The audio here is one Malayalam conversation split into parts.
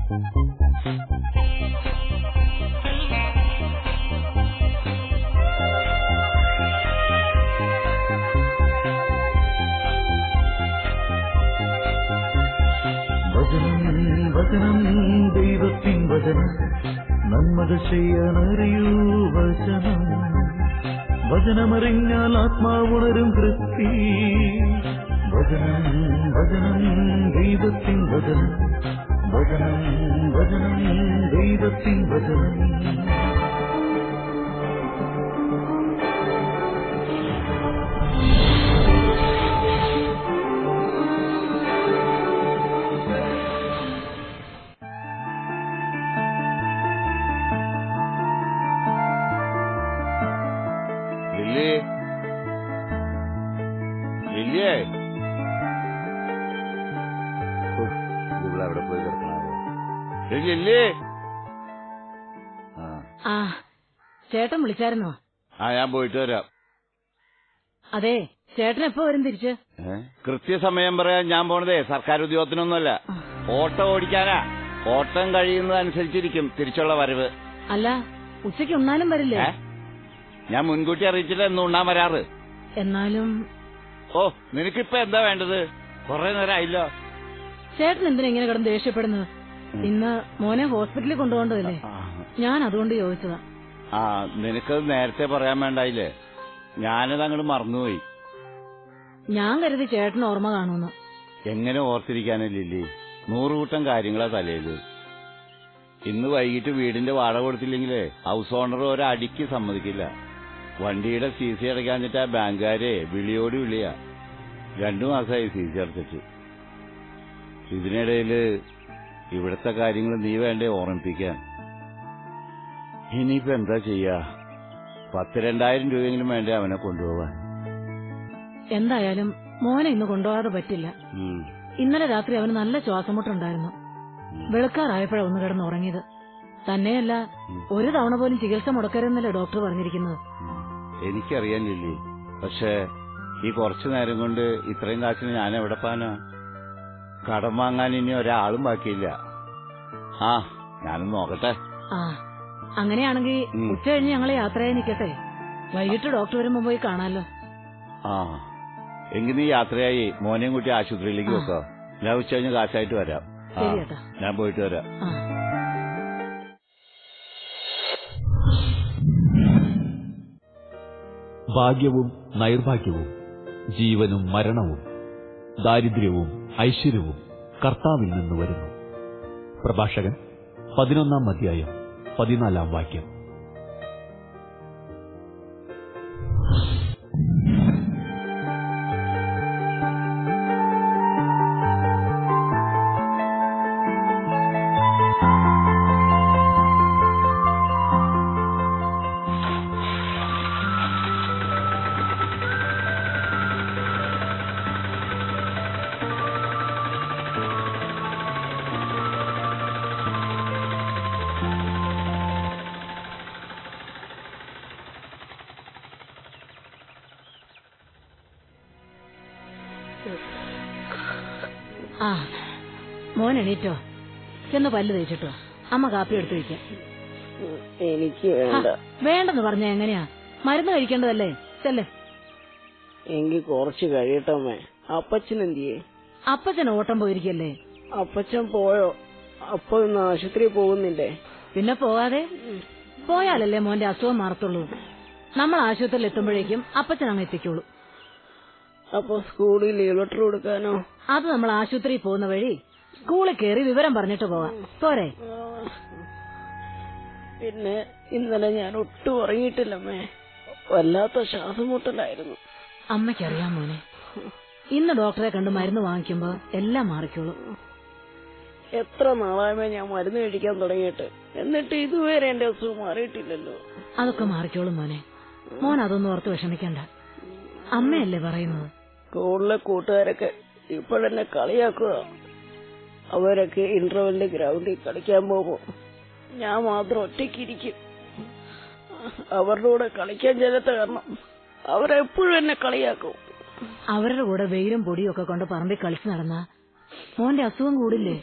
വചനം ദൈവത്തിൻ വചനം നന്മകൾ ചെയ്യാനറിയൂ വചനം. വചനമറിഞ്ഞാൽ ആത്മാവുണരും തൃപ്തി. വചനം വചനം ദൈവത്തിൻ വചനം. വചനം വചനം ദൈവത്തിൻ വചനം. ഇവിടെ പോയി കിടക്കണോ? ചേട്ടൻ വിളിച്ചായിരുന്നോ? ഞാൻ പോയിട്ട് വരാം. അതെ, ചേട്ടൻ എപ്പോ വരും തിരിച്ച്? കൃത്യസമയം പറയാൻ ഞാൻ പോണതേ സർക്കാർ ഉദ്യോഗത്തിനൊന്നുമല്ല, ഓട്ടം ഓടിക്കാനാ. ഓട്ടം കഴിയുന്നതനുസരിച്ചിരിക്കും തിരിച്ചുള്ള വരവ്. അല്ല, ഉച്ചയ്ക്ക് ഉണ്ണാനും വരില്ലേ? ഞാൻ മുൻകൂട്ടി അറിയിച്ചിട്ട് എന്ന് ഉണ്ണാൻ വരാറ്. എന്നാലും നിനക്കിപ്പോ എന്താ വേണ്ടത്? കൊറേ നേരം ആയില്ലോ. ചേട്ടൻ എന്തിനാ ഇങ്ങനെ കിടന്ന് ദേഷ്യപ്പെടുന്നത്? ഇന്ന് മോനെ ഹോസ്പിറ്റലിൽ കൊണ്ടുപോകേണ്ടതല്ലേ, ഞാൻ അതുകൊണ്ട് ചോദിച്ചതാ. നിനക്കത് നേരത്തെ പറയാൻ വേണ്ടായില്ലേ? ഞാനത് അങ്ങോട്ട് മറന്നുപോയി. ഞാൻ കരുതി ചേട്ടന് ഓർമ്മ കാണുന്നു. എങ്ങനെ ഓർത്തിരിക്കാനല്ലേ, 100 കൂട്ടം കാര്യങ്ങളാ തലയില്. ഇന്ന് വൈകിട്ട് വീടിന്റെ വാടക കൊടുത്തില്ലെങ്കിലേ ഹൗസ് ഓണർ ഒരടിക്ക് സമ്മതിക്കില്ല. വണ്ടിയുടെ CC അടയ്ക്കാഞ്ഞിട്ട് ആ ബാങ്കുകാരെ വിളിയോട് വിളിയാ. 2 മാസമായി CC അടച്ചിട്ട്. ഇതിനിടയില് ഇവിടത്തെ കാര്യങ്ങൾ നീ വേണ്ടേ ഓർമ്മിപ്പിക്കാൻ? ഇനിയിപ്പോ എന്താ ചെയ്യാ? 10,000-2,000 രൂപയെങ്കിലും വേണ്ടേ അവനെ കൊണ്ടുപോവാൻ? എന്തായാലും മോനെ ഇന്ന് കൊണ്ടുപോകാതെ പറ്റില്ല. ഇന്നലെ രാത്രി അവന് നല്ല ശ്വാസമുട്ടുണ്ടായിരുന്നു. വെളുക്കാറായപ്പോഴാ ഒന്ന് കിടന്നുറങ്ങിയത്. തന്നെയല്ല, ഒരു തവണ പോലും ചികിത്സ മുടക്കരുതെന്നല്ലേ ഡോക്ടർ പറഞ്ഞിരിക്കുന്നത്. എനിക്കറിയാൻ ലില്ലി, പക്ഷെ ഈ കുറച്ചു നേരം കൊണ്ട് ഇത്രയും കാശിന് ഞാൻ എവിടെ പോകാനാ? കടം വാങ്ങാൻ ഇനി ഒരാളും ബാക്കിയില്ല. ഞാനും നോക്കട്ടെ. അങ്ങനെയാണെങ്കിൽ ഉച്ച കഴിഞ്ഞ് ഞങ്ങളെ യാത്രയായി നിൽക്കട്ടെ. വൈകിട്ട് ഡോക്ടർ വരുമ്പോ പോയി കാണാലോ. എങ്കിൽ നീ യാത്രയായി മോനെയും കൂട്ടി ആശുപത്രിയിലേക്ക് വെക്കോ. ഞാൻ ഉച്ച കഴിഞ്ഞ് കാശായിട്ട് വരാം. ഞാൻ പോയിട്ട് വരാം. ഭാഗ്യവും നൈർഭാഗ്യവും, ജീവനും മരണവും, ദാരിദ്ര്യവും ഐശ്വര്യവും കർത്താവിൽ നിന്ന് വരുന്നു. പ്രഭാഷകൻ 11-ാം അധ്യായം 14-ാം വാക്യം. മോൻ എണീറ്റോ? ചെന്ന് പല്ല് തേച്ചിട്ടോ. അമ്മ കാപ്പി എടുത്തു വയ്ക്കാം. എനിക്ക് വേണ്ട. വേണ്ടെന്ന് പറഞ്ഞാ എങ്ങനെയാ? മരുന്ന് കഴിക്കേണ്ടതല്ലേ? ചെല്ലേ. എങ്കിൽ കുറച്ച് കഴിയട്ടമ്മേ. അപ്പച്ചൻ എന്തിയേ? അപ്പച്ചൻ ഓട്ടം പോയിരിക്കല്ലേ. അപ്പച്ചൻ പോയോ? അപ്പൊ ഇന്ന് ആശുപത്രി പോകുന്നില്ലേ? പിന്നെ പോകാതെ? പോയാലല്ലേ മോന്റെ അസുഖം മാറത്തുള്ളൂ. നമ്മൾ ആശുപത്രിയിൽ എത്തുമ്പോഴേക്കും അപ്പച്ചൻ അങ്ങ് എത്തിക്കോളൂ. അപ്പൊ സ്കൂളിൽ ലീവ് ലെറ്റർ കൊടുക്കാനോ? അത് നമ്മൾ ആശുപത്രിയിൽ പോകുന്ന വഴി സ്കൂളിൽ കയറി വിവരം പറഞ്ഞിട്ട് പോവാം. പോരെ? പിന്നെ ഇന്നലെ ഞാൻ ഒട്ടും ഉറങ്ങിയിട്ടില്ലമ്മേ. വല്ലാത്ത ശ്വാസമുട്ടലായിരുന്നു. അമ്മയ്ക്കറിയാം മോനെ. ഇന്ന് ഡോക്ടറെ കണ്ട് മരുന്ന് വാങ്ങിക്കുമ്പോ എല്ലാം മാറിക്കോളൂ. എത്ര നാളായമേ ഞാൻ മരുന്ന് കഴിക്കാൻ തുടങ്ങിയിട്ട്, എന്നിട്ട് ഇതുവരെ എന്റെ അസുഖം മാറിയിട്ടില്ലല്ലോ. അതൊക്കെ മാറിക്കോളും മോനെ. മോൻ അതൊന്നും ഓർത്ത് വിഷമിക്കണ്ട. അമ്മയല്ലേ പറയുന്നത്. സ്കൂളിലെ കൂട്ടുകാരൊക്കെ ഇപ്പോഴെന്നെ കളിയാക്കുക. അവരൊക്കെ ഇന്റർവെല്ലിന്റെ ഗ്രൗണ്ടിൽ കളിക്കാൻ പോകും. ഞാൻ മാത്രം ഒറ്റയ്ക്കിരിക്കും. അവരുടെ കൂടെ കളിക്കാൻ ചെല്ലാത്ത കാരണം അവരെപ്പോഴും എന്നെ കളിയാക്കും. അവരുടെ കൂടെ വെയിലും പൊടിയും ഒക്കെ കൊണ്ട് പറമ്പിൽ കളിച്ചു നടന്ന മോന്റെ അസുഖം കൂടില്ലേ?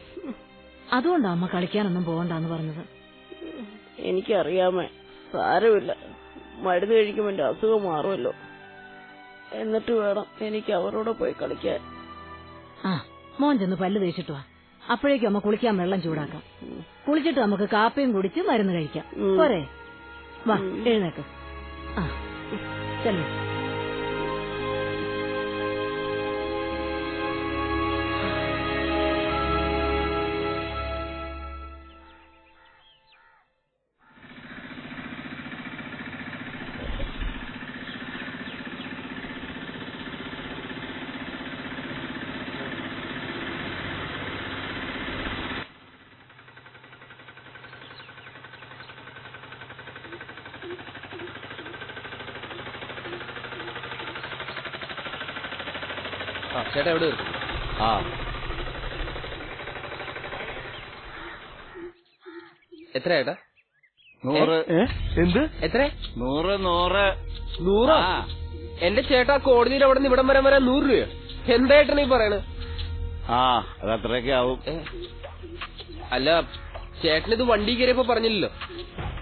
അതുകൊണ്ടാ അമ്മ കളിക്കാനൊന്നും പോകണ്ടെന്ന് പറഞ്ഞത്. എനിക്കറിയാമേ, സാരമില്ല, മരുന്ന് കഴിക്കുമ്പോ എന്റെ അസുഖം മാറുമല്ലോ. എന്നിട്ട് വേണം എനിക്ക് അവരോട് പോയി കളിക്കാൻ. ആ, മോൻ ചെന്ന് പല്ല് തേച്ചിട്ട് വാ. അപ്പോഴേക്കും അമ്മ കുളിക്കാൻ വെള്ളം ചൂടാക്കാം. കുളിച്ചിട്ട് നമുക്ക് കാപ്പിയും കുടിച്ച് മരുന്ന് കഴിക്കാം. പോരെ? വാ, എഴുന്നേക്ക്. ആ, ചെല്ലു. ചേട്ടാ എവിടെ? ആ, എത്ര ചേട്ടാ? 100. എന്ത്? എത്ര? 100. എന്റെ ചേട്ടാ, കോടതിയിൽ അവിടെ നിന്ന് ഇവിടം വരാൻ 100 രൂപയോ? എന്തായിട്ടാണ് ഈ പറയണത്? ആ, അതത്രയൊക്കെ ആവും. അല്ല, ചേട്ടനിത് വണ്ടി കയറിയപ്പോ പറഞ്ഞില്ലല്ലോ.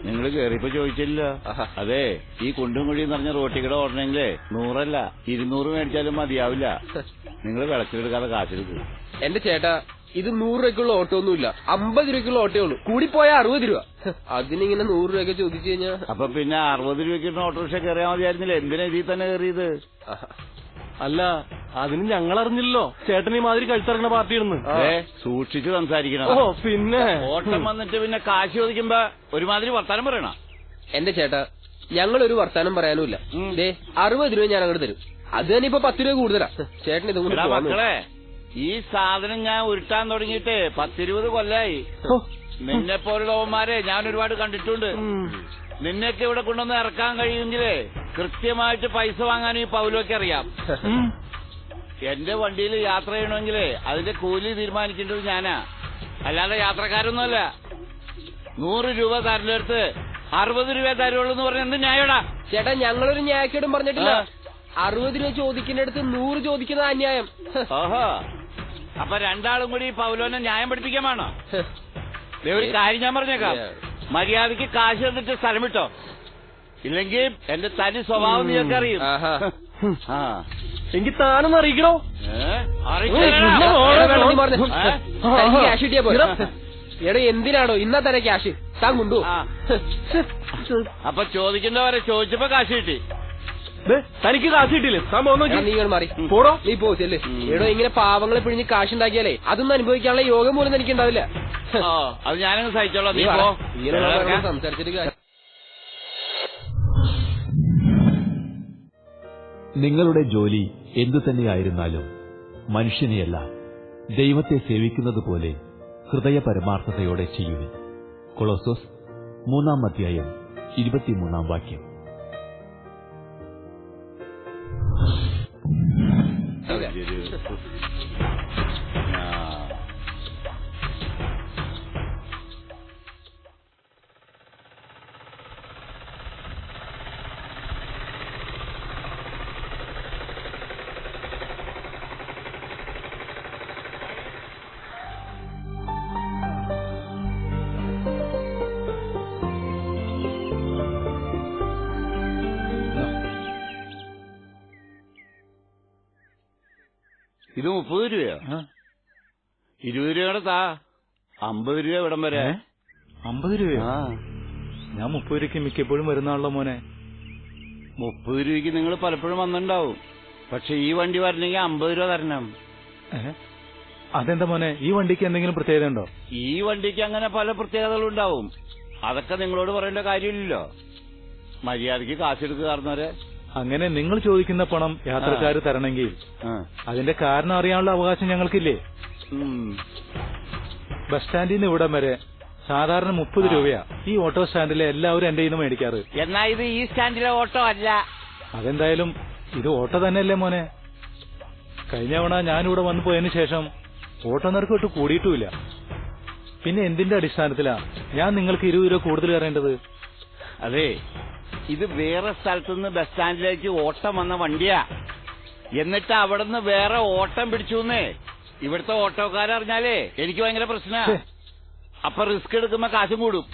നിങ്ങൾ കേറിയപ്പോ ചോദിച്ചില്ല. അതെ, ഈ കുണ്ടും കുഴിയും നിറഞ്ഞ റോട്ടിക്കടെ ഓടണമെങ്കിലേ 100 അല്ല 200 മേടിച്ചാലും മതിയാവില്ല. നിങ്ങൾ വിളക്കിലെടുക്കാതെ കാശെടുക്കും. എന്റെ ചേട്ടാ, ഇത് 100 രൂപയ്ക്കുള്ള ഓട്ടോ ഒന്നുമില്ല, 50 രൂപയ്ക്കുള്ള ഓട്ടേ ഉള്ളൂ. കൂടിപ്പോയ 60 രൂപ. അതിനിങ്ങനെ 100 രൂപയൊക്കെ ചോദിച്ചു കഴിഞ്ഞാ അപ്പൊ പിന്നെ 60 രൂപയ്ക്ക് ഓട്ടോറിക്ഷ കയറിയാൽ മതിയായിരുന്നില്ല. എന്തിനാ ഇതിൽ തന്നെ കയറിയത്? അല്ല, അതിന് ഞങ്ങൾ അറിഞ്ഞില്ലല്ലോ ചേട്ടൻ ഈ മാതിരി കഴുത്തിറങ്ങുന്ന പാർട്ടിയാണെന്ന്. സൂക്ഷിച്ച് സംസാരിക്കണം. ഓ പിന്നെ ഓട്ടം വന്നിട്ട് പിന്നെ കാശ് ചോദിക്കുമ്പോ ഒരുമാതിരി വർത്താനം പറയണം. എന്റെ ചേട്ടാ, ഞങ്ങളൊരു വർത്താനം പറയാനുമില്ല. 60 രൂപ ഞാൻ അങ്ങോട്ട് തരും. അത് തന്നെ ഇപ്പൊ 10 രൂപ കൂടുതലാ. ചേട്ടൻ ഇതുകൊണ്ട് മക്കളെ, ഈ സാധനം ഞാൻ ഉരുട്ടാൻ തുടങ്ങിയിട്ട് 10-20 കൊല്ലായി. നിന്നെ പോലുള്ളവന്മാരെ ഞാൻ ഒരുപാട് കണ്ടിട്ടുണ്ട്. നിന്നെയൊക്കെ ഇവിടെ കൊണ്ടുവന്ന് ഇറക്കാൻ കഴിയുമെങ്കിലേ കൃത്യമായിട്ട് പൈസ വാങ്ങാൻ ഈ പൗലൊക്കെ അറിയാം. എന്റെ വണ്ടിയിൽ യാത്ര ചെയ്യണമെങ്കിലേ അതിന്റെ കൂലി തീരുമാനിക്കേണ്ടത് ഞാനാ, അല്ലാതെ യാത്രക്കാരൊന്നുമല്ല. 100 രൂപ തരലെടുത്ത് 60 രൂപ തരുള്ളൂ എന്ന് പറഞ്ഞ എന്ത് ന്യായടാ? ചേട്ടാ, ഞങ്ങളൊരു ന്യായക്കേടും പറഞ്ഞിട്ടില്ല. 60 രൂപ ചോദിക്കുന്നിടത്ത് 100 ചോദിക്കുന്നത് അന്യായം. ഓഹോ, അപ്പൊ രണ്ടാളും കൂടി പൗലോനെ ന്യായം പഠിപ്പിക്കാൻ വേണോ? ഒരു കാര്യം ഞാൻ പറഞ്ഞേക്കാം, മര്യാദക്ക് കാശ് തന്നിട്ട് സ്ഥലം വിട്ടോ, ഇല്ലെങ്കിൽ എന്റെ തനി സ്വഭാവം നീയൊക്കെ അറിയും. എനിക്ക് താനൊന്ന് അറിയിക്കണോ? ക്യാഷ് കിട്ടിയാ പോലെ. എടാ, എന്തിനാണോ ഇന്നാ തന്നെ ക്യാഷ് താൻ കൊണ്ടുപോ. അപ്പൊ ചോദിക്കുന്നവരെ ചോദിച്ചപ്പോ കാശ് കിട്ടി. തനിക്ക് കാശ് കിട്ടിയില്ലേ? നീ മാറി പോടോ. നീ പോ ചെല്ലേ. എടോ, ഇങ്ങനെ പാവങ്ങളെ പിഴിഞ്ഞ് കാശുണ്ടാക്കിയാലേ അതൊന്നും അനുഭവിക്കാനുള്ള യോഗം പോലും എനിക്കുണ്ടാവില്ല. അത് ഞാനങ്ങ് സഹിച്ചോളാം. നീ പോ. സംസാരിച്ചിട്ട് നിങ്ങളുടെ ജോലി എന്തു തന്നെയായിരുന്നാലും മനുഷ്യനെയല്ല ദൈവത്തെ സേവിക്കുന്നത് പോലെ ഹൃദയ പരമാർത്ഥതയോടെ ചെയ്യുവിൻ. കൊളോസ്സോസ് 3:23 ഇത് 30 രൂപയോ? 20 രൂപയുടെ താ. 50 രൂപ ഇവിടം വരെ. 50 രൂപയോ? ഞാൻ 30 രൂപയ്ക്ക് മിക്കപ്പോഴും വരുന്നാണല്ലോ മോനെ. 30 രൂപയ്ക്ക് നിങ്ങൾ പലപ്പോഴും വന്നിട്ടുണ്ടാവും. പക്ഷെ ഈ വണ്ടി വരണമെങ്കിൽ 50 രൂപ തരണം. അതെന്താ മോനെ, ഈ വണ്ടിക്ക് എന്തെങ്കിലും പ്രത്യേകത ഉണ്ടോ? ഈ വണ്ടിക്ക് അങ്ങനെ പല പ്രത്യേകതകളും ഉണ്ടാവും. അതൊക്കെ നിങ്ങളോട് പറയേണ്ട കാര്യമില്ലല്ലോ. മര്യാദക്ക് കാശെടുക്കുക കാരണവരെ. അങ്ങനെ നിങ്ങൾ ചോദിക്കുന്ന പണം യാത്രക്കാർ തരണമെങ്കിൽ അതിന്റെ കാരണം അറിയാനുള്ള അവകാശം ഞങ്ങൾക്കില്ലേ? ബസ് സ്റ്റാൻഡിൽ നിന്ന് ഇവിടം വരെ സാധാരണ 30 രൂപയാ ഈ ഓട്ടോ സ്റ്റാൻഡിലെ എല്ലാവരും എന്റെ നിന്ന് മേടിക്കാറ്. എന്നാ ഇത് ഈ സ്റ്റാൻഡിലെ ഓട്ടോ അല്ല. അതെന്തായാലും ഇത് ഓട്ടോ തന്നെയല്ലേ മോനെ? കഴിഞ്ഞ തവണ ഞാനിവിടെ വന്നു പോയതിനു ശേഷം ഓട്ടോ നിരക്ക് ഒട്ട് കൂടിയിട്ടുമില്ല. പിന്നെ എന്തിന്റെ അടിസ്ഥാനത്തിലാ ഞാൻ നിങ്ങൾക്ക് 20 രൂപ കൂടുതൽ തരേണ്ടത്? അതെ, ഇത് വേറെ സ്ഥലത്തുനിന്ന് ബസ് സ്റ്റാൻഡിലേക്ക് ഓട്ടം വന്ന വണ്ടിയാ. എന്നിട്ട് അവിടുന്ന് വേറെ ഓട്ടം പിടിച്ചുന്നേ ഇവിടുത്തെ ഓട്ടോക്കാരറിഞ്ഞാലേ എനിക്ക് ഭയങ്കര പ്രശ്ന. അപ്പൊ റിസ്ക് എടുക്കുമ്പോ കാശും കൂടും.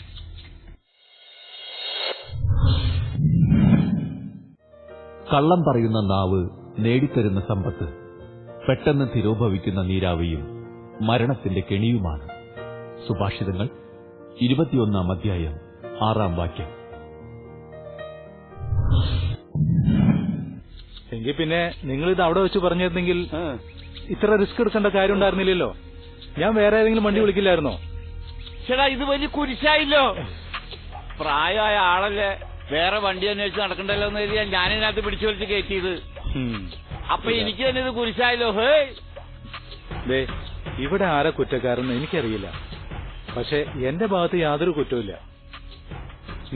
കള്ളം പറയുന്ന നാവ് നേടിത്തരുന്ന സമ്പത്ത് പെട്ടെന്ന് തിരോഭവിക്കുന്ന നീരാവിയും മരണത്തിന്റെ കെണിയുമാണ്. സുഭാഷിതങ്ങൾ 21 അധ്യായം 6 വാക്യം. എങ്കിൽ പിന്നെ നിങ്ങൾ ഇത് അവിടെ വെച്ച് പറഞ്ഞിരുന്നെങ്കിൽ ഇത്ര റിസ്ക് എടുക്കേണ്ട കാര്യം ഉണ്ടായിരുന്നില്ലല്ലോ. ഞാൻ വേറെ ഏതെങ്കിലും വണ്ടി വിളിക്കില്ലായിരുന്നോ? ചേട്ടാ ഇത് വലിയ കുരിശായില്ലോ. പ്രായമായ ആളല്ലേ, വേറെ വണ്ടി അന്വേഷിച്ച് നടക്കണ്ടല്ലോ എന്ന് കരുതിയാ ഞാനിതിനകത്ത് പിടിച്ചു വലിച്ച് കയറ്റിയത്. അപ്പൊ എനിക്ക് തന്നെ ഇത് കുരിശായല്ലോ. ദേ, ഇവിടെ ആരാ കുറ്റക്കാരെന്ന് എനിക്കറിയില്ല. പക്ഷെ എന്റെ ഭാഗത്ത് യാതൊരു കുറ്റവുമില്ല.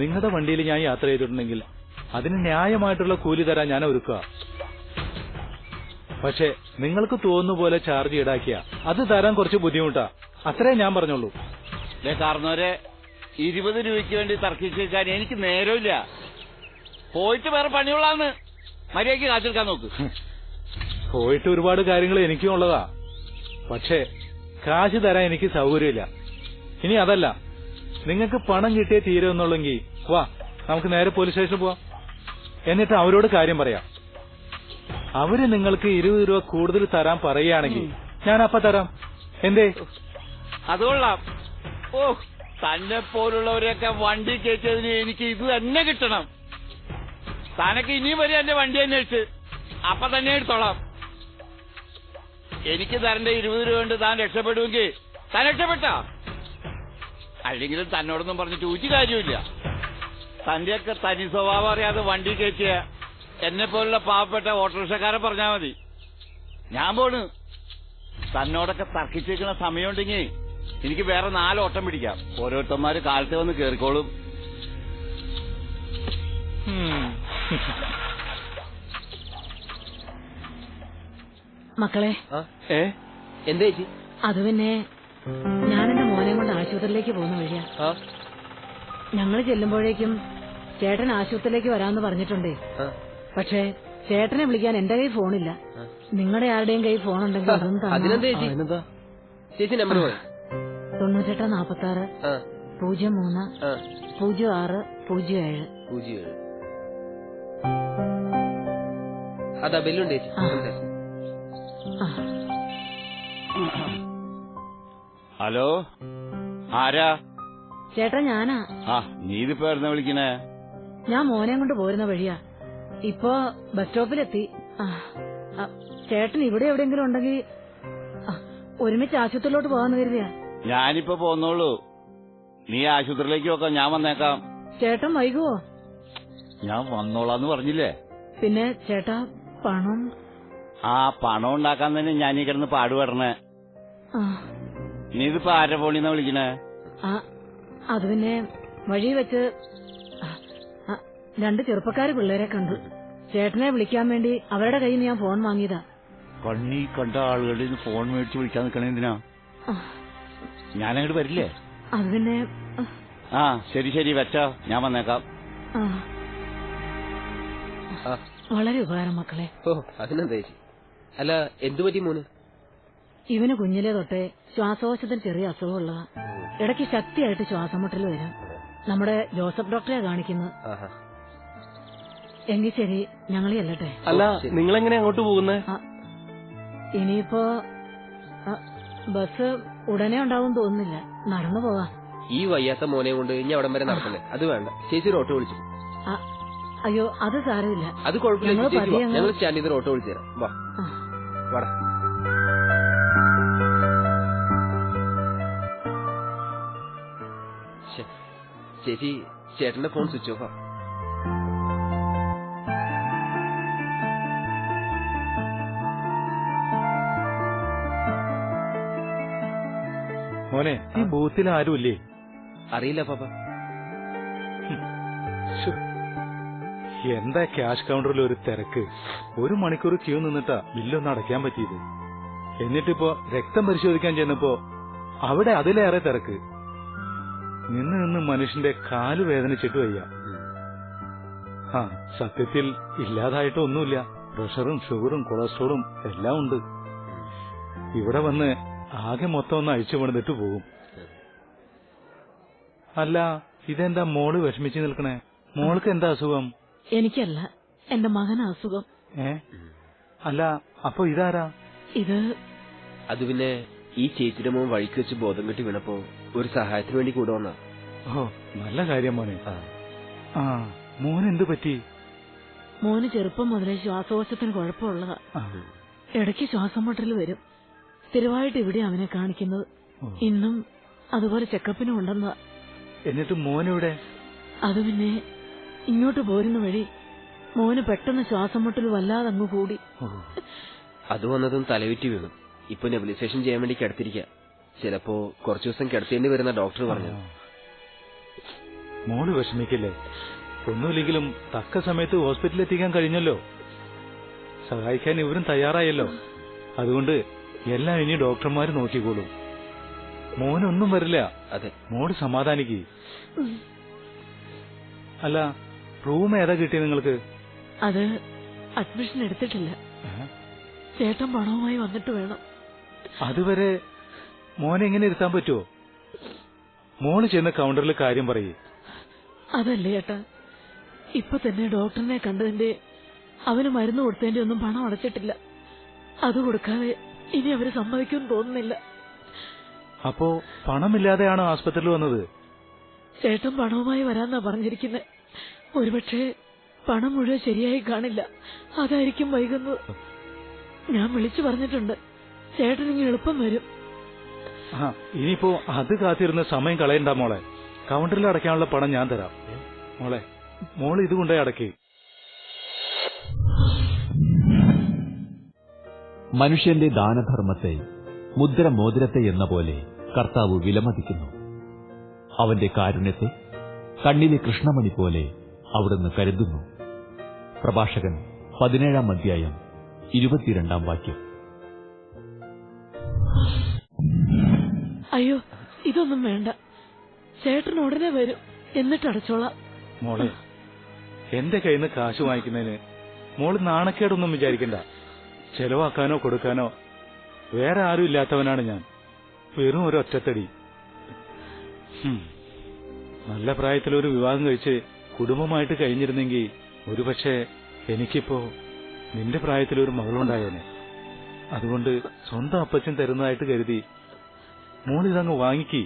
നിങ്ങളുടെ വണ്ടിയിൽ ഞാൻ യാത്ര ചെയ്തിട്ടുണ്ടെങ്കിൽ അതിന് ന്യായമായിട്ടുള്ള കൂലി തരാൻ ഞാൻ ഒരുക്കുക. പക്ഷെ നിങ്ങൾക്ക് തോന്നുന്ന പോലെ ചാർജ് ഈടാക്കിയ അത് തരാൻ കുറച്ച് ബുദ്ധിമുട്ടാ. അത്രേ ഞാൻ പറഞ്ഞുള്ളൂ. കാരണവരെ 20 രൂപയ്ക്ക് വേണ്ടി തർക്കിച്ചേക്കാൻ എനിക്ക് നേരമില്ല. പോയിട്ട് വേറെ പണിയുള്ളാന്ന് മര്യാദയ്ക്ക് കാച്ചെടുക്കാൻ നോക്ക്. പോയിട്ട് ഒരുപാട് കാര്യങ്ങൾ എനിക്കും ഉള്ളതാ. പക്ഷേ കാശ് തരാൻ എനിക്ക് സൗകര്യമില്ല. ഇനി അതല്ല, നിങ്ങൾക്ക് പണം കിട്ടിയേ തീരുമെന്നുള്ളെങ്കിൽ വാ, നമുക്ക് നേരെ പോലീസ് സ്റ്റേഷനിൽ പോവാം. എന്നിട്ട് അവരോട് കാര്യം പറയാം. അവര് നിങ്ങൾക്ക് 20 രൂപ കൂടുതൽ തരാൻ പറയുകയാണെങ്കിൽ ഞാൻ അപ്പ തരാം. എന്തേ? അതുകൊള്ളാം. ഓ, തന്നെ പോലുള്ളവരെയൊക്കെ വണ്ടി കയറ്റിയതിന് എനിക്ക് ഇത് തന്നെ കിട്ടണം. തനക്ക് ഇനിയും വരെ എന്റെ വണ്ടി അന്വേഷിച്ച് അപ്പൊ തന്നെ എടുത്തോളാം. എനിക്ക് തരേണ്ട 20 രൂപ കൊണ്ട് താൻ രക്ഷപ്പെടുമെങ്കിൽ താൻ രക്ഷപ്പെട്ടോ? അല്ലെങ്കിലും തന്നോടൊന്നും പറഞ്ഞിട്ട് ഒരു കാര്യമില്ല. തന്റെയൊക്കെ തനി സ്വഭാവം അറിയാതെ വണ്ടി കയറ്റിയ എന്നെ പോലുള്ള പാവപ്പെട്ട ഓട്ടോറിക്ഷക്കാരെ പറഞ്ഞാൽ മതി. ഞാൻ പോണ്. തന്നോടൊക്കെ തർക്കിച്ചേക്കുന്ന സമയമുണ്ടെങ്കിൽ എനിക്ക് വേറെ 4 ഓട്ടം പിടിക്കാം. ഓരോരുത്തന്മാര് കാലത്ത് വന്ന് കേറിക്കോളും. മക്കളെ, എന്താ ചേച്ചി? അത് പിന്നെ ഞാനെന്റെ മോനെ കൊണ്ട് ആശുപത്രിയിലേക്ക് പോകുന്ന വഴിയാ. ഞങ്ങൾ ചെല്ലുമ്പോഴേക്കും ചേട്ടൻ ആശുപത്രിയിലേക്ക് വരാമെന്ന് പറഞ്ഞിട്ടുണ്ടേ. പക്ഷേ ചേട്ടനെ വിളിക്കാൻ എന്റെ കൈ ഫോണില്ല. നിങ്ങളുടെ ആരുടെയും കൈ ഫോണുണ്ടെങ്കിൽ അതിനെന്താ ചേച്ചി? ചേച്ചി നമ്പർ 9846 03 06 07. അതാ ബെല്ലുണ്ട് ചേച്ചി. ഹലോ, ആരാ? ചേട്ടാ ഞാനാ. നീ ഇതിപ്പോ ആയിരുന്ന വിളിക്കണേ? ഞാൻ മോനെ കൊണ്ട് പോരുന്ന വഴിയാ. ഇപ്പൊ ബസ് സ്റ്റോപ്പിലെത്തി. ചേട്ടൻ ഇവിടെ എവിടെയെങ്കിലും ഉണ്ടെങ്കിൽ ഒരുമിച്ച് ആശുപത്രിയിലോട്ട് പോകാന്ന് കരുതിയാ. ഞാനിപ്പോ പോന്നോളൂ. നീ ആശുപത്രിയിലേക്ക് നോക്കാം, ഞാൻ വന്നേക്കാം. ചേട്ടൻ വൈകുവോ? ഞാൻ വന്നോളാന്ന് പറഞ്ഞില്ലേ. പിന്നെ ചേട്ടാ പണം? പണം ഉണ്ടാക്കാൻ തന്നെ ഞാൻ ഈ കിടന്ന് പാടുപെടണേ. നീ ഇതിപ്പോ ആരുടെ ഫോണിന്നാ വിളിക്കണേ? അത് പിന്നെ വഴി വെച്ച് 2 ചെറുപ്പക്കാര് പിള്ളേരെ കണ്ടു. ചേട്ടനെ വിളിക്കാൻ വേണ്ടി അവരുടെ കയ്യിൽ നിന്ന് ഞാൻ ഫോൺ വാങ്ങിയതാ. കണ്ണി കണ്ട ആളുകളുടെ ഫോൺ മേടിച്ച് വിളിക്കാൻ നിൽക്കണ എന്തിനാ? ഞാനങ്ങോട്ട് വരില്ലേ? അത് പിന്നെ ശരി വെച്ചോ, ഞാൻ വന്നേക്കാം. വളരെ ഉപകാരം മക്കളെ. അതിനെന്താ ചേച്ചി? അല്ല, എന്തു പറ്റി മോന്? ഇവന് കുഞ്ഞിലെ തൊട്ടേ ശ്വാസകോശത്തിൽ ചെറിയ അസുഖമുള്ളതാ. ഇടയ്ക്ക് ശക്തിയായിട്ട് ശ്വാസം മുട്ടൽ വരും. നമ്മുടെ ജോസഫ് ഡോക്ടറെ കാണിക്കുന്നു. എങ്കിൽ ശരി, ഞങ്ങൾ ചെല്ലട്ടെ. അല്ല, നിങ്ങളെങ്ങനെ അങ്ങോട്ട് പോകുന്നേ? ഇനിയിപ്പോ ബസ് ഉടനെ ഉണ്ടാവും തോന്നുന്നില്ല. നടന്നു പോവാ. ഈ വയ്യാത്ത മോനെ കൊണ്ട് ഇനി അവിടം വരെ നടക്കല്ലേ? അത് വേണ്ട, ചേച്ചി ഒരു ഓട്ടോ വിളിച്ചു. അയ്യോ, അത് സാരമില്ല. അത് കുഴപ്പമില്ല, ഞങ്ങൾ സ്റ്റാൻഡ് ചെയ്തൊരു ഓട്ടോ വിളിച്ചു തരാം. വാ, വാടാ. ചേച്ചി, ചേട്ടന്റെ ഫോൺ സ്വിച്ച് ഓഫാ. മോനെ, ഈ ബൂത്തിൽ ആരുമില്ലേ? അറിയില്ല പാപ്പ. എന്താ ക്യാഷ് കൗണ്ടറിൽ ഒരു തിരക്ക്. 1 മണിക്കൂർ ക്യൂ നിന്നിട്ടാ ബില്ലൊന്ന് അടയ്ക്കാൻ പറ്റിയത്. എന്നിട്ടിപ്പോ രക്തം പരിശോധിക്കാൻ ചെന്നപ്പോ അവിടെ അതിലേറെ തിരക്ക്. നിന്ന് മനുഷ്യന്റെ കാല് വേദനിച്ചിട്ട് വയ്യ. സത്യത്തിൽ ഇല്ലാതായിട്ടൊന്നുമില്ല. പ്രഷറും ഷുഗറും കൊളസ്ട്രോളും എല്ലാം ഉണ്ട്. ഇവിടെ വന്ന് ആകെ മൊത്തം ഒന്ന് അഴിച്ചു പണിതിട്ട് പോകും. അല്ല ഇതെന്താ മോള് വിഷമിച്ച് നിൽക്കണേ? മോൾക്ക് എന്താ അസുഖം? എനിക്കല്ല, എന്റെ മകന് അസുഖം. അല്ല അപ്പൊ ഇതാരാ? ഇത് അത് പിന്നെ ഈ ചേച്ചിയുടെ മോൻ വഴിക്ക് വെച്ച് ബോധം കെട്ടി വീണപ്പോ ഒരു സഹായത്തിന് വേണ്ടി കൂടെ വന്നാ. ഓ നല്ല കാര്യം മോനെ. ആ മോന് എന്തു പറ്റി? മോന് ചെറുപ്പം മുതലേ ശ്വാസകോശത്തിന് കുഴപ്പമുള്ളതാ. ഇടയ്ക്ക് ശ്വാസം മുട്ടൽ വരും. സ്ഥിരമായിട്ട് ഇവിടെ അവനെ കാണിക്കുന്നത്. ഇന്നും അതുപോലെ ചെക്കപ്പിനും ഉണ്ടെന്നതാ. എന്നിട്ട് മോനിവിടെ? അത് പിന്നെ ഇങ്ങോട്ട് പോരുന്ന വഴി മോന് പെട്ടെന്ന് ശ്വാസം മുട്ടൽ വല്ലാതെ അങ്ങ് കൂടി. അത് വന്നതും തലവിറ്റി വീണു. ഇപ്പൊ നെബുലൈസേഷൻ ചെയ്യാൻ വേണ്ടി കിടത്തിരിക്കുക. ചിലപ്പോ കുറച്ചു ദിവസം കിടത്തേണ്ടി വരുന്ന ഡോക്ടർ പറഞ്ഞു. മോള് വിഷമിക്കില്ലേ? ഒന്നുമില്ലെങ്കിലും തക്ക സമയത്ത് ഹോസ്പിറ്റലിൽ എത്തിക്കാൻ കഴിഞ്ഞല്ലോ. സഹായിക്കാൻ ഇവരും തയ്യാറായല്ലോ. അതുകൊണ്ട് എല്ലാം ഇനി ഡോക്ടർമാര് നോക്കിക്കോളും. മോനൊന്നും വരില്ല. അതെ, മോള് സമാധാനിക്ക്. അല്ല റൂം ഏതാ കിട്ടിയത് നിങ്ങൾക്ക്? അത് അഡ്മിഷൻ എടുത്തിട്ടില്ല. ചേട്ടൻ പണവുമായി വന്നിട്ട് വേണം. അതുവരെ മോനെ എങ്ങനെ ഇരുത്താൻ പറ്റുമോ? മോള് ചെന്ന കൗണ്ടറിൽ കാര്യം പറയേ. അതല്ലേ ചേട്ടാ, ഇപ്പൊ തന്നെ ഡോക്ടറിനെ കണ്ടതിന്റെ അവന് മരുന്ന് കൊടുത്തതിന്റെ ഒന്നും പണം അടച്ചിട്ടില്ല. അത് കൊടുക്കാതെ ഇനി അവര് സമ്മതിക്കുമെന്ന് തോന്നുന്നില്ല. അപ്പോ പണമില്ലാതെയാണോ ആസ്പത്രിയിൽ വന്നത്? ചേട്ടൻ പണവുമായി വരാന്നാ പറഞ്ഞിരിക്കുന്നത്. ഒരുപക്ഷെ പണം മുഴുവൻ ശരിയായി കാണില്ല, അതായിരിക്കും വൈകുന്നത്. ഞാൻ വിളിച്ചു പറഞ്ഞിട്ടുണ്ട്, ചേട്ടൻ ഇങ്ങനെ എളുപ്പം വരും. ഇനിയിപ്പോ അത് കാത്തിരുന്ന് സമയം കളയണ്ട മോളെ. കൗണ്ടറിൽ അടയ്ക്കാനുള്ള പണം ഞാൻ തരാം. മോളെ മോള് ഇത് കൊണ്ടേ അടക്കേ. മനുഷ്യന്റെ ദാനധർമ്മത്തെ മുദ്രമോതിരത്തെ എന്ന പോലെ കർത്താവ് വിലമതിക്കുന്നു. അവന്റെ കാരുണ്യത്തെ കണ്ണിലെ കൃഷ്ണമണി പോലെ അവിടുന്ന് കരുതുന്നു. പ്രഭാഷകൻ 17-ാം അധ്യായം 22-ാം വാക്യം. അയ്യോ, ഇതൊന്നും വേണ്ട. ചേട്ടൻ ഉടനെ വരും, എന്നിട്ട് അടച്ചോളാം. മോളെ എന്റെ കയ്യിൽ നിന്ന് കാശ് വാങ്ങിക്കുന്നതിന് മോള് നാണക്കേടൊന്നും വിചാരിക്കണ്ട. ചെലവാക്കാനോ കൊടുക്കാനോ വേറെ ആരും ഇല്ലാത്തവനാണ് ഞാൻ. വെറും ഒരു ഒറ്റത്തടി. നല്ല പ്രായത്തിലൊരു വിവാഹം കഴിച്ച് കുടുംബമായിട്ട് കഴിഞ്ഞിരുന്നെങ്കിൽ ഒരുപക്ഷെ എനിക്കിപ്പോ നിന്റെ പ്രായത്തിലൊരു മകളുണ്ടായേനെ. അതുകൊണ്ട് സ്വന്തം അപ്പച്ചൻ തരുന്നതായിട്ട് കരുതി മോളിതങ്ങ് വാങ്ങിക്കി.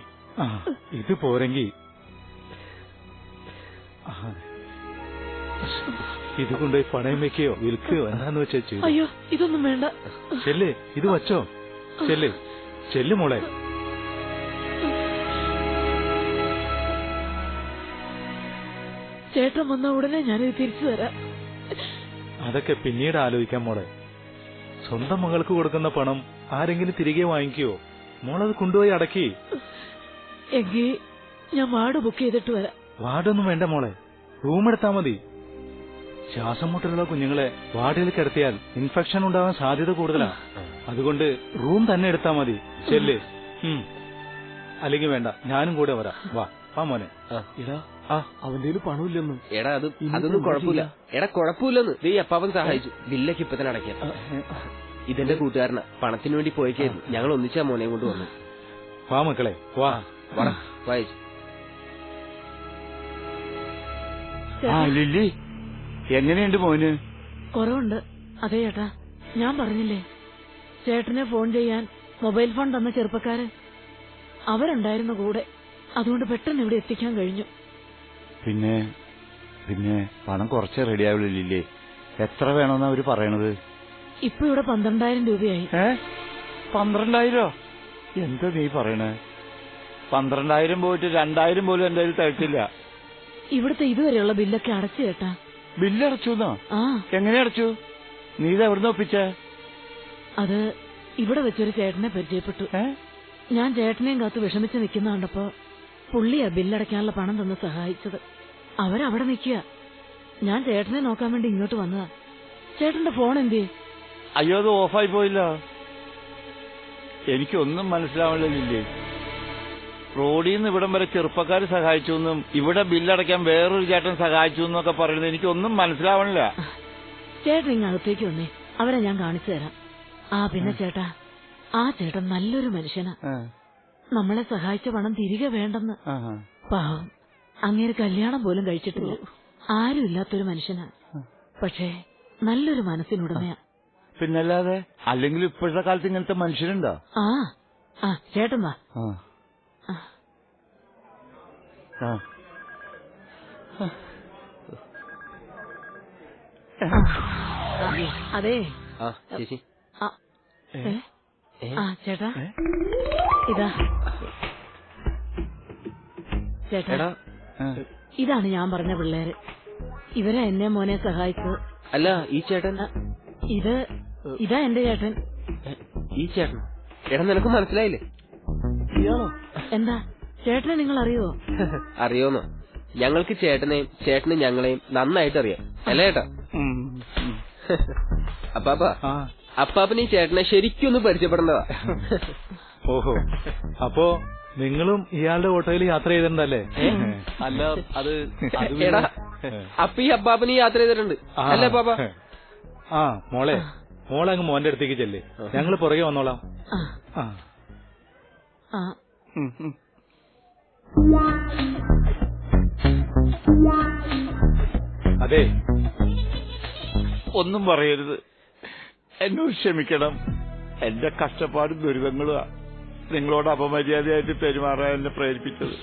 ഇത് പോരെങ്കി ഇത് കൊണ്ടുപോയി പണയം വെക്കുകയോ വിൽക്കുകയോ എന്താന്ന് വെച്ചാ ചെയ്തു. അയ്യോ, ഇതൊന്നും വേണ്ട. ചെല്ല്, ഇത് വച്ചോ. ചെല്ല് ചെല്ല് മോളെ. ചേട്ടൻ വന്ന ഉടനെ ഞാനിത് തിരിച്ചു തരാം. അതൊക്കെ പിന്നീട് ആലോചിക്കാം മോളെ. സ്വന്തം മകൾക്ക് കൊടുക്കുന്ന പണം ആരെങ്കിലും തിരികെ വാങ്ങിക്കുവോ? മോളത് കൊണ്ടുപോയി അടക്കി. എങ്കിൽ ഞാൻ വാർഡ് ബുക്ക് ചെയ്തിട്ട് വരാം. വാർഡൊന്നും വേണ്ട മോളെ, റൂം എടുത്താ മതി. ശ്വാസം മുട്ടലുള്ള കുഞ്ഞുങ്ങളെ വാർഡിൽ കിടത്തിയാൽ ഇൻഫെക്ഷൻ ഉണ്ടാവാൻ സാധ്യത കൂടുതലാ. അതുകൊണ്ട് റൂം തന്നെ എടുത്താ മതി. ചെല്ല്. അല്ലെങ്കിൽ വേണ്ട, ഞാനും കൂടെ വരാം. വാ മോനെ. എടാ അവന്റെ പണമില്ലെന്ന്. എടാ അതൊന്നും കുഴപ്പമില്ല. എടാ കുഴപ്പമില്ലെന്ന് ദേ അപ്പാവൻ സഹായിച്ചു. ബില്ലൊക്കെ ഇപ്പൊ തന്നെ അടയ്ക്കാം. ഇതെന്റെ കൂട്ടുകാരനാ, പണത്തിന് വേണ്ടി പോയേക്കായിരുന്നു. ഞങ്ങൾ ഒന്നിച്ചാ മോനെ കൊണ്ട് വന്നു. വാ മക്കളെ വാ. വായിച്ചു. ലില്ലി എങ്ങനെയുണ്ട് മോന്? കുറവുണ്ട്. അതെ ചേട്ടാ, ഞാൻ പറഞ്ഞില്ലേ ചേട്ടനെ ഫോൺ ചെയ്യാൻ മൊബൈൽ ഫോൺ തന്ന ചെറുപ്പക്കാര് അവരുണ്ടായിരുന്നു കൂടെ. അതുകൊണ്ട് പെട്ടെന്ന് ഇവിടെ എത്തിക്കാൻ കഴിഞ്ഞു. പിന്നെ പണം കുറച്ചേ റെഡിയാവുള്ളില്ലേ? എത്ര വേണമെന്നാ അവര് പറയണത്? ഇപ്പൊ ഇവിടെ 12,000 രൂപയായി. 12,000? എന്താ നീ പറയണേ? 12,000 പോയിട്ട് 2,000 പോലും എന്റെ കയ്യിൽ തരത്തില്ല. ഇവിടുത്തെ ഇതുവരെയുള്ള ബില്ലൊക്കെ അടച്ചു ചേട്ടാ. ബില്ലടച്ചുന്നോ? ആ. എങ്ങനെ അടച്ചു? നീ ഇത് എവിടുന്ന് ഒപ്പിച്ചേ? അത് ഇവിടെ വെച്ചൊരു ചേട്ടനെ പരിചയപ്പെട്ടു. ഞാൻ ചേട്ടനെയും കാത്ത് വിഷമിച്ച് നിൽക്കുന്ന കണ്ടപ്പോ പുള്ളിയാ ബില്ലടയ്ക്കാനുള്ള പണം തന്ന് സഹായിച്ചത്. അവരവിടെ നിൽക്കുക. ഞാൻ ചേട്ടനെ നോക്കാൻ വേണ്ടി ഇങ്ങോട്ട് വന്നതാ. ചേട്ടന്റെ ഫോൺ എന്തേ? അയ്യോ, അത് ഓഫായി പോയില്ല. എനിക്കൊന്നും മനസ്സിലാവണില്ലേ. റോഡിൽ നിന്ന് ഇവിടം വരെ ചെറുപ്പക്കാർ സഹായിച്ചു എന്നും ഇവിടെ ബില്ലടയ്ക്കാൻ വേറൊരു ചേട്ടൻ സഹായിച്ചു എന്നൊക്കെ പറയുന്നത് എനിക്കൊന്നും മനസ്സിലാവണില്ല. ചേട്ടൻ ഇങ്ങകത്തേക്ക് വന്നേ, അവരെ ഞാൻ കാണിച്ചു തരാം. പിന്നെ ചേട്ടാ, ആ ചേട്ടൻ നല്ലൊരു മനുഷ്യനാ. നമ്മളെ സഹായിച്ച പണം തിരികെ വേണ്ടെന്ന് പാവം അങ്ങേര് കല്യാണം പോലും കഴിച്ചിട്ടില്ല. ആരും ഇല്ലാത്തൊരു മനുഷ്യനാ. പക്ഷേ നല്ലൊരു മനസ്സിനുടമയാ. പിന്നല്ലാതെ. അല്ലെങ്കിൽ ഇപ്പോഴത്തെ കാലത്ത് ഇങ്ങനത്തെ മനുഷ്യരുണ്ടോ? ആ ചേട്ടൻ വാ. അതെ ചേച്ചി. ചേട്ടാ ഇതാ ചേട്ടാ, ഇതാണ് ഞാൻ പറഞ്ഞ പിള്ളേര്. ഇവരാ എന്നെ മോനെ സഹായിച്ചത്. അല്ല ഈ ചേട്ടൻ? ഇതാ എന്റെ ചേട്ടൻ. ഈ ചേട്ടൻ? എടാ നിനക്ക് മനസ്സിലായില്ലേ? എന്താ ചേട്ടനെ നിങ്ങൾ അറിയുവോ? അറിയോന്നോ? ഞങ്ങൾക്ക് ചേട്ടനെയും ചേട്ടന് ഞങ്ങളെയും നന്നായിട്ട് അറിയാം അല്ലേ ചേട്ടാ? അപ്പാപ്പന് ഈ ചേട്ടനെ ശരിക്കൊന്ന് പരിചയപ്പെടേണ്ടതാ. ഓഹോ, അപ്പോ നിങ്ങളും ഇയാളുടെ ഓട്ടോയിൽ യാത്ര ചെയ്തിട്ടുണ്ടല്ലേ? അല്ല അത് എടാ അപ്പ ഈ അപ്പാപ്പന് യാത്ര ചെയ്തിട്ടുണ്ട് അല്ലേ പാപ്പ? മോളെ അങ്ങ് മോന്റെ അടുത്തേക്ക് ചെല്ലേ, ഞങ്ങള് പുറകെ വന്നോളാം. അതെ, ഒന്നും പറയരുത്, എന്നോട് ക്ഷമിക്കണം. എന്റെ കഷ്ടപ്പാടും ദുരിതങ്ങളുമാ നിങ്ങളോട് അപമര്യാദയായിട്ട് പെരുമാറാൻ എന്നെ പ്രേരിപ്പിച്ചത്.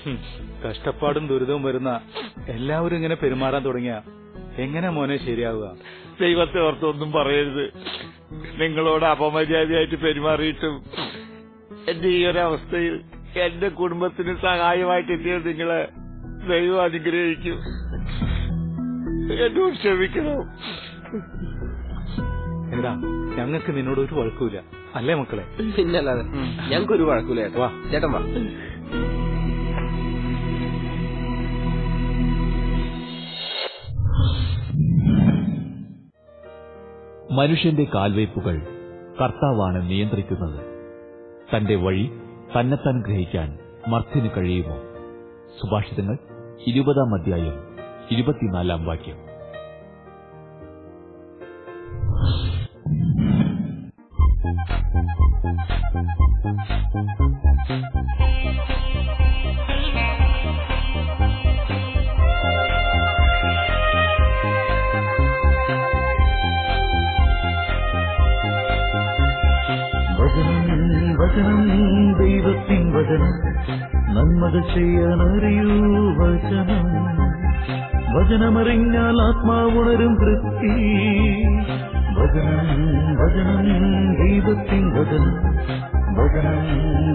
കഷ്ടപ്പാടും ദുരിതവും വരുന്ന എല്ലാവരും ഇങ്ങനെ പെരുമാറാൻ തുടങ്ങിയ എങ്ങനെ മോനെ ശരിയാവുക? ദൈവത്തെ ഓർത്തൊന്നും പറയരുത്. നിങ്ങളോട് അപമര്യാദയായിട്ട് പെരുമാറിയിട്ടും എന്റെ ഈ ഒരു അവസ്ഥയിൽ എന്റെ കുടുംബത്തിന് സഹായമായിട്ട് എത്തിയത് നിങ്ങളെ ദൈവം അനുഗ്രഹിക്കും. എന്നോട് ക്ഷമിക്കണം. എടാ, ഞങ്ങൾക്ക് നിന്നോട് ഒരു വഴക്കൂല അല്ലേ മക്കളെ? പിന്നല്ലാതെ, ഞങ്ങൾക്കൊരു വഴക്കൂല. വാ ചേട്ടൻ വാ. മനുഷ്യന്റെ കാൽവയ്പുകൾ കർത്താവാണ് നിയന്ത്രിക്കുന്നത്. തന്റെ വഴി തന്നെത്താൻ ഗ്രഹിക്കാൻ മർത്യന് കഴിയുമോ? സുഭാഷിതങ്ങൾ 20-ാം അധ്യായം 24-ാം വാക്യം. വചനം ദൈവത്തിൻ വചനം, നന്മകൾ ചെയ്യാനറിയൂ വചനം. വചനമറിഞ്ഞാൽ ആത്മാവുണരും തൃപ്തി. വചനം ദൈവത്തിൻ വചനം,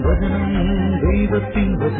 വചനം ദൈവത്തിൻ വചനം.